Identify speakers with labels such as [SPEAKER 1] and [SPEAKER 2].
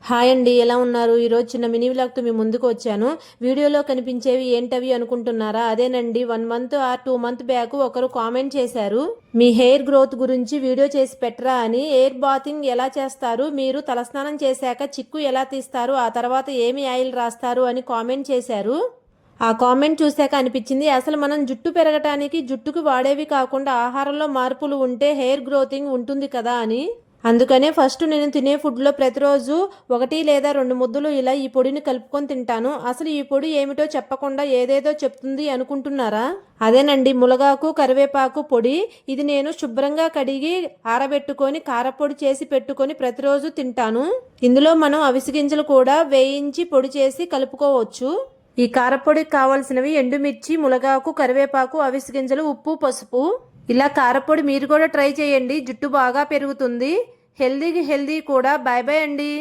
[SPEAKER 1] Hi అండి, ఎలా ఉన్నారు? ఈరోజు చిన్న మినీ వ్లాగ్తో మీ ముందుకు వచ్చాను. వీడియోలో కనిపించేవి ఏంటవి అనుకుంటున్నారా? అదేనండి, 1 మంత్ ఆర్ 2 మంత్ బ్యాక్ ఒకరు కామెంట్ చేశారు, మీ హెయిర్ గ్రోత్ గురించి వీడియో చేసి పెట్టరా అని. ఎయిర్ బాతింగ్ ఎలా చేస్తారు, మీరు తలస్నానం చేశాక చిక్కు ఎలా తీస్తారు, ఆ తర్వాత ఏమి ఆయిల్ రాస్తారు అని కామెంట్ చేశారు. ఆ కామెంట్ చూశాక అనిపించింది, అసలు మనం జుట్టు పెరగటానికి జుట్టుకు వాడేవి కాకుండా ఆహారంలో మార్పులు ఉంటే హెయిర్ గ్రోతింగ్ ఉంటుంది కదా అని. అందుకనే ఫస్ట్ నేను తినే ఫుడ్లో ప్రతిరోజు 1 లేదా 2 ముద్దలు ఇలా ఈ పొడిని కలుపుకొని తింటాను. అసలు ఈ పొడి ఏమిటో చెప్పకుండా ఏదేదో చెప్తుంది అనుకుంటున్నారా? అదేనండి, ములగాకు కరివేపాకు పొడి. ఇది నేను శుభ్రంగా కడిగి ఆరబెట్టుకొని కారపొడి చేసి పెట్టుకొని ప్రతిరోజు తింటాను. ఇందులో మనం అవిసె గింజలు కూడా వేయించి పొడి చేసి కలుపుకోవచ్చు. ఈ కారపొడికి కావాల్సినవి ఎండుమిర్చి, ములగాకు, కరివేపాకు, అవిసె గింజలు, ఉప్పు, పసుపు. ఇలా కారపొడి మీరు కూడా ట్రై చేయండి, జుట్టు బాగా పెరుగుతుంది. హెల్దీ కూడా. బాయ్ బాయ్ అండి.